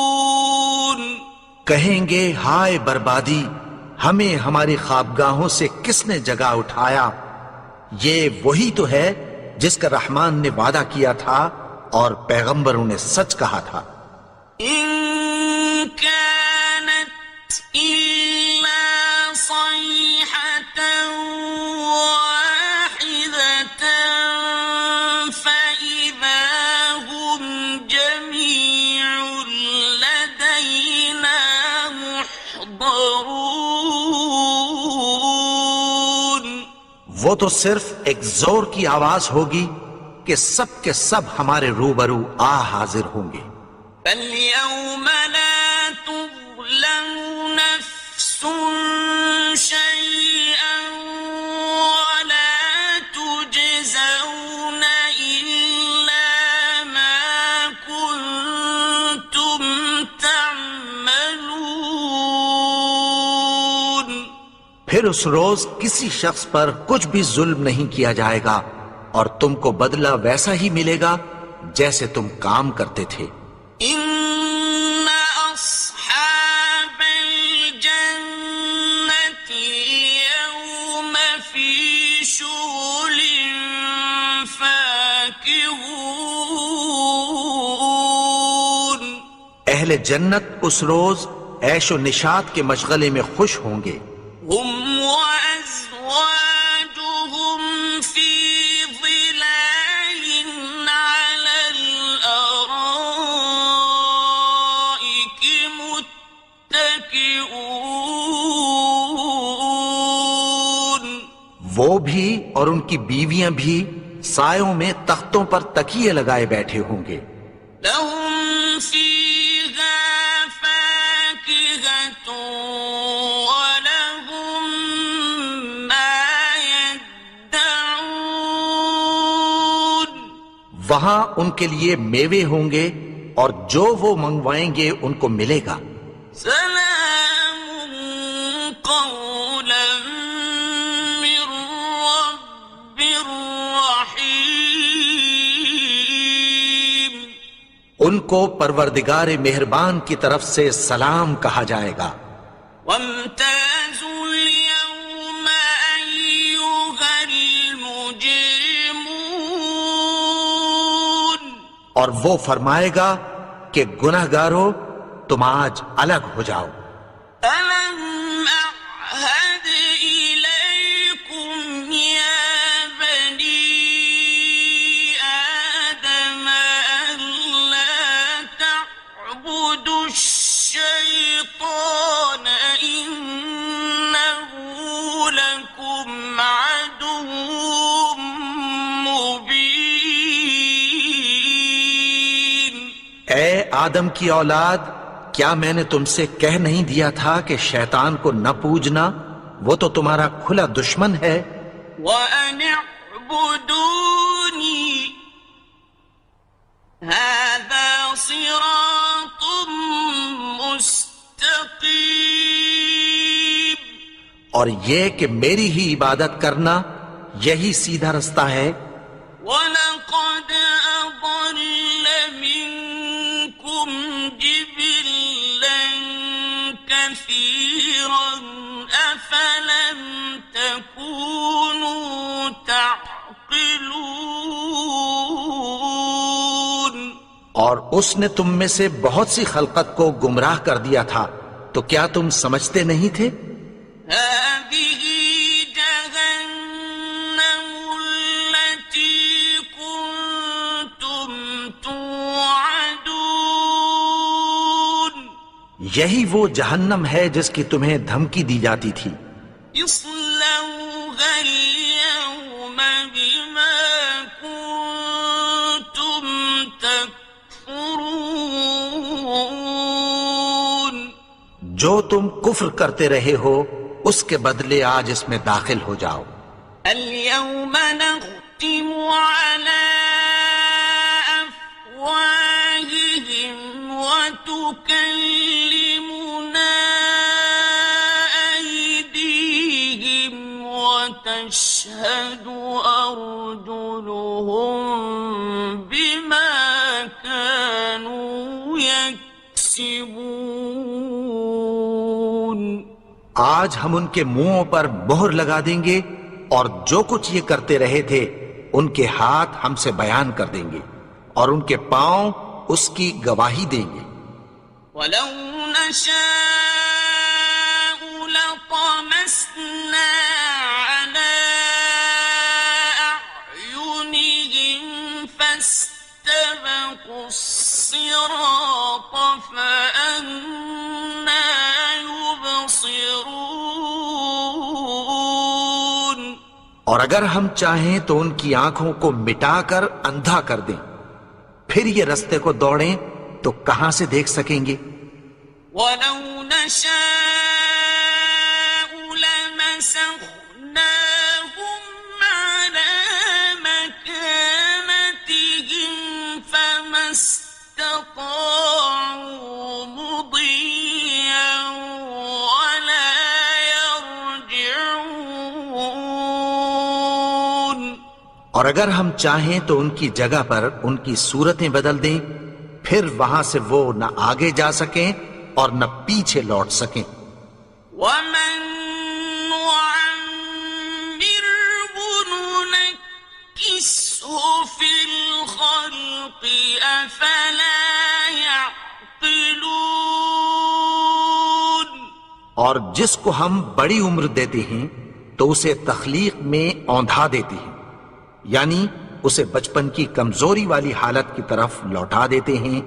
المرسلون. کہیں گے ہائے بربادی، ہمیں ہماری خوابگاہوں سے کس نے جگا اٹھایا؟ یہ وہی تو ہے جس کا رحمان نے وعدہ کیا تھا اور پیغمبروں نے سچ کہا تھا. إن كانت إلا صيحة واحدة فإذا هم جميع لدينا محضرون. وہ تو صرف ایک زور کی آواز ہوگی کہ سب کے سب ہمارے روبرو آ حاضر ہوں گے. فاليوم لا تظلم نفس شيئا ولا تجزون إلا ما كنتم تعملون. پھر اس روز کسی شخص پر کچھ بھی ظلم نہیں کیا جائے گا اور تم کو بدلہ ویسا ہی ملے گا جیسے تم کام کرتے تھے. إن أصحاب الجنة اليوم في شغل فاكهون. اہل جنت اس روز عیش و نشاط کے مشغلے میں خوش ہوں گے. هم وأزواجهم في ظلال على الأرائك متكئون. وہ بھی اور ان کی بیویاں بھی سایوں میں تختوں پر تکیے لگائے بیٹھے ہوں گے. لهم فيها فاكهة ولهم ما يدعون. وہاں ان کے لیے میوے ہوں گے اور جو وہ منگوائیں گے ان کو ملے گا. سلام قولا من رب رحيم. ان کو پروردگار مہربان کی طرف سے سلام کہا جائے گا. وامتازوا اليوم أيها المجرمون. اور وہ فرمائے گا کہ گناہگارو تم آج الگ ہو جاؤ. ألم أعهد إليكم يا بني آدم ألا تعبدوا الشيطان إنه لكم عدو مبين. اے آدم کی اولاد، کیا میں نے تم سے کہہ نہیں دیا تھا کہ شیطان کو نہ پوجنا؟ وہ تو تمہارا کھلا دشمن ہے. وأن اعبدوني هذا صراط اور یہ کہ میری ہی عبادت کرنا یہی سیدھا رستہ ہے۔ وَلَقَدْ أَضَلَّ مِنكُمْ جِبِلًّا كَثِيرًا أَفَلَمْ تَكُونُوا تَعْقِلُونَ۔ اور اس نے تم میں سے بہت سی خلقت کو گمراہ کر دیا تھا، تو کیا تم سمجھتے نہیں تھے؟ هذه جهنم التي كنتم توعدون۔ یہی وہ جہنم ہے جس کی تمہیں دھمکی دی جاتی تھی۔ اصلوها اليوم بما كنتم تكفرون۔ جو تم کفر کرتے رہے ہو اس کے بدلے آج اس میں داخل ہو جاؤ۔ اليوم نختم على أفواههم وتكلمنا أيديهم وتشهد أرجلهم بما كانوا يكسبون۔ آج ہم ان کے منہوں پر مہر لگا دیں گے اور جو کچھ یہ کرتے رہے تھے ان کے ہاتھ ہم سے بیان کر دیں گے اور ان کے پاؤں اس کی گواہی دیں گے۔ وَلَوْ نَشَاءُ لَطَمَسْنَا عَلَىٰ أَعْيُنِهِمْ فَاسْتَبَقُوا الصِّرَاطَ فَأَنَّىٰ يُبْصِرُونَ۔ اور اگر ہم چاہیں تو ان کی آنکھوں کو مٹا کر اندھا کر دیں، پھر یہ رستے کو دوڑیں تو کہاں سے دیکھ سکیں گے؟ وَلَوْ نَشَاءُ لَمَسَخْنَاهُمْ عَلَىٰ مَكَانَتِهِمْ فَمَا اسْتَطَاعُوا مُضِيًّا وَلَا يَرْجِعُونَ۔ اور اگر ہم چاہیں تو ان کی جگہ پر ان کی صورتیں بدل دیں، پھر وہاں سے وہ نہ آگے جا سکیں اور نہ پیچھے لوٹ سکیں۔ وَمَن نُّعَمِّرْهُ نُنَكِّسْهُ فِي الْخَلْقِ أَفَلَا يَعْقِلُونَ۔ اور جس کو ہم بڑی عمر دیتے ہیں تو اسے تخلیق میں اوندھا دیتے ہیں، یعنی اسے بچپن کی کمزوری والی حالت کی طرف لوٹا دیتے ہیں،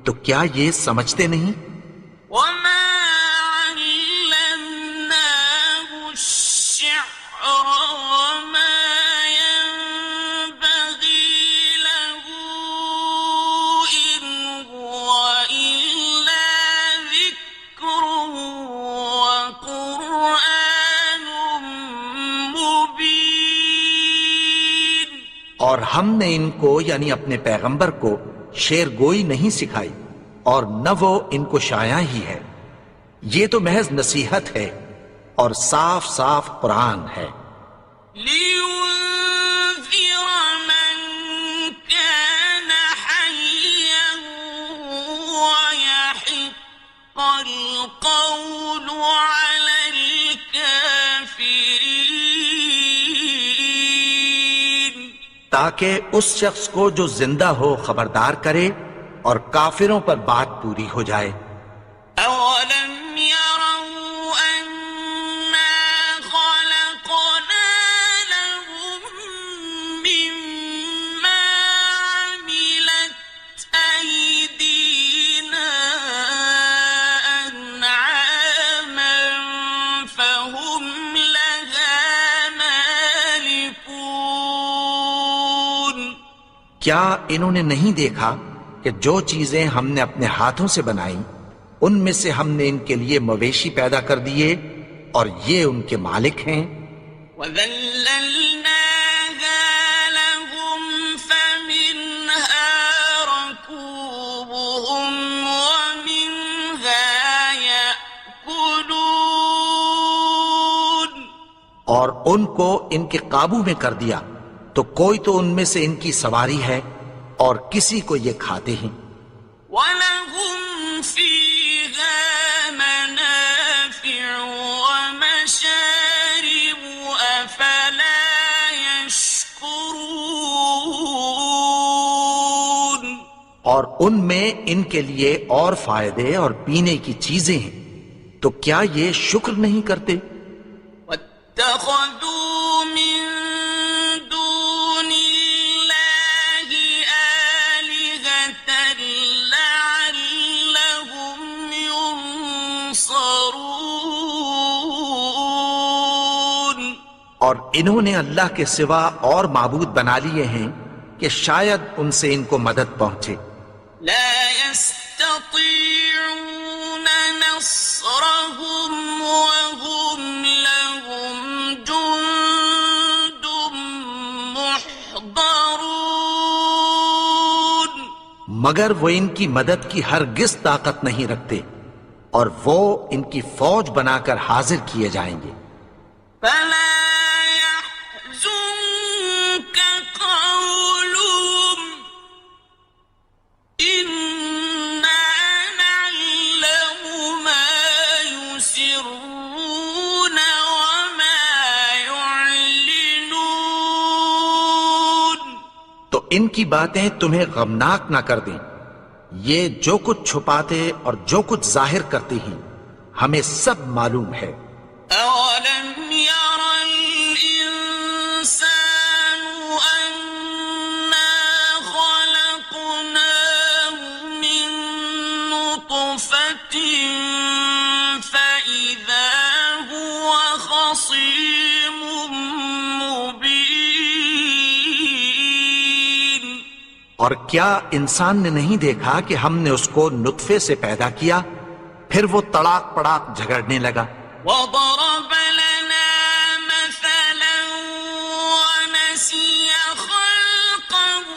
تو کیا یہ سمجھتے نہیں؟ وَمَا عَلَّمْنَاهُ الشِّعْرَ وَمَا يَنبَغِي لَهُ إِنْ هُوَ إِلَّا ذِكْرٌ وَقُرْآنٌ مُّبِينٌ۔ اور ہم نے ان کو یعنی اپنے پیغمبر کو شعر گوئی نہیں سکھائی اور نہ وہ ان کو شایع ہی ہے، یہ تو محض نصیحت ہے اور صاف صاف قرآن ہے۔ لِيُنذِرَ مَن كَانَ حَيًّا وَيَحِقَّ الْقَوْلُ عَلَى الْكَافِرِينَ۔ تاکہ اس شخص کو جو زندہ ہو خبردار کرے اور کافروں پر بات پوری ہو جائے۔ أَوَلَمْ يَرَوْا أَنَّا خَلَقْنَا لَهُم مِّمَّا عَمِلَتْ أَيْدِينَا أَنْعَامًا فَهُمْ لَهَا مَالِكُونَ۔ کیا انہوں نے نہیں دیکھا کہ جو چیزیں ہم نے اپنے ہاتھوں سے بنائیں ان میں سے ہم نے ان کے لیے مویشی پیدا کر دیے اور یہ ان کے مالک ہیں۔ وَذَلَّلْنَاهَا لَهُمْ فَمِنْهَا رَكُوبُهُمْ وَمِنْهَا يَأْكُلُونَ۔ اور ان کو ان کے قابو میں کر دیا تو کوئی تو ان میں سے ان کی سواری ہے اور کسی کو یہ کھاتے ہیں. وَلَهُمْ فِيهَا مَنَافِعُ وَمَشَارِبُ أَفَلَا يَشْكُرُونَ. اور ان میں ان کے لیے اور فائدے اور پینے کی چیزیں ہیں، تو کیا یہ شکر نہیں کرتے؟ وَاتَّخَذُوا مِن دُونِ اللَّهِ آلِهَةً لَعَلَّهُمْ يُنصَرُونَ. اور انہوں نے اللہ کے سوا اور معبود بنا لیے ہیں کہ شاید ان سے ان کو مدد پہنچے. لا يستطيعون نصرهم وهم لهم جند محضرون. مگر وہ ان کی مدد کی ہرگز طاقت نہیں رکھتے اور وہ ان کی فوج بنا کر حاضر کیے جائیں گے. فلا يحزنك قولهم إنا نعلم ما يسرون وما يعلنون. تو ان کی باتیں تمہیں غمناک نہ کر دیں. یہ جو کچھ چھپاتے اور جو کچھ ظاہر کرتے ہیں ہمیں سب معلوم ہے. أولم ير الإنسان أنا خلقناه من نطفة فإذا هو خصيم مبين. اور کیا انسان نے نہیں دیکھا کہ ہم نے اس کو نطفے سے پیدا کیا، پھر وہ تڑاک پڑاک جھگڑنے لگا. وضرب لنا مثلا ونسي خلقه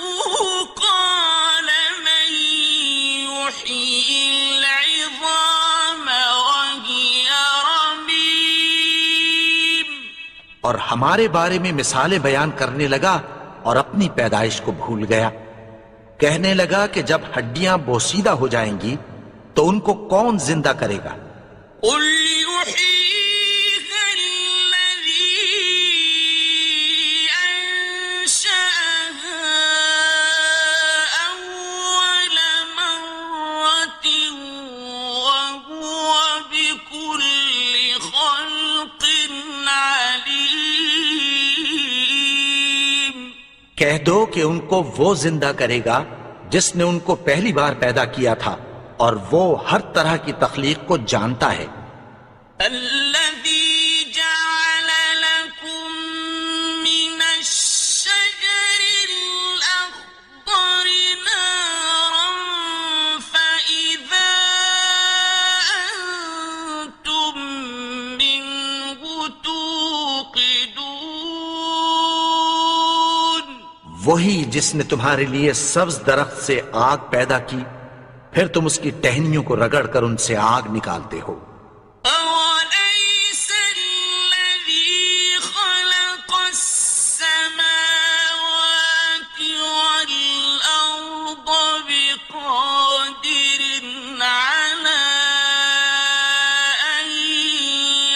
قال من يحيي العظام وهي رميم. اور ہمارے بارے میں مثالیں بیان کرنے لگا اور اپنی پیدائش کو بھول گیا. کہنے لگا کہ جب ہڈیاں بوسیدہ ہو جائیں گی تو ان کو کون زندہ کرے گا؟ قل يحييها الذي أنشأها أول مرة وهو بكل خلق عليم. کہہ دو کہ ان کو وہ زندہ کرے گا جس نے ان کو پہلی بار پیدا کیا تھا، اور وہ ہر طرح کی تخلیق کو جانتا ہے. الذي جعل لكم من الشجر الأخضر نارا فإذا أنتم منه توقدون. وہی جس نے تمہارے لیے سبز درخت سے آگ پیدا کی، پھر تم اس کی ٹہنیوں کو رگڑ کر ان سے آگ نکالتے ہو. أوليس الذي خلق السماوات والأرض بقادر على أن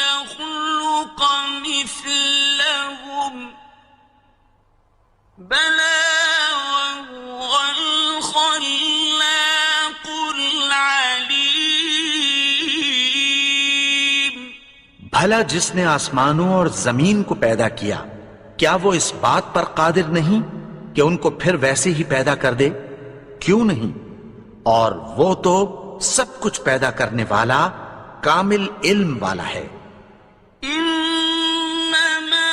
يخلق مثلهم بلى وهو الخلاق العليم. بھلا جس نے آسمانوں اور زمین کو پیدا کیا، کیا وہ اس بات پر قادر نہیں کہ ان کو پھر ویسے ہی پیدا کر دے؟ کیوں نہیں؟ اور وہ تو سب کچھ پیدا کرنے والا، کامل علم والا ہے. إنما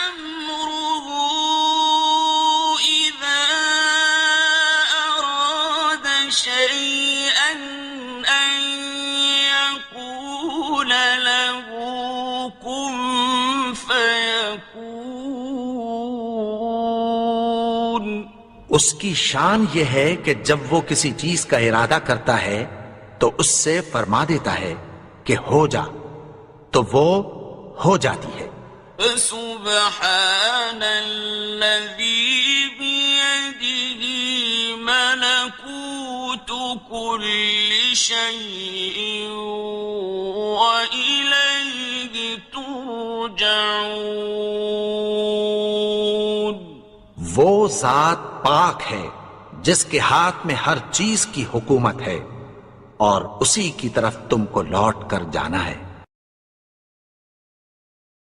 أمره إذا أراد شيئا أن يقول له كن فيكون. اس کی شان یہ ہے کہ جب وہ کسی چیز کا ارادہ کرتا ہے تو اس سے فرما دیتا ہے کہ ہو جا، تو وہ ہو جاتی ہے۔ فسبحان الذي بيده ملكوت كل شيء وإليه ترجعون۔ وہ ذات پاک ہے جس کے ہاتھ میں ہر چیز کی حکومت ہے اور اسی کی طرف تم کو لوٹ کر جانا ہے۔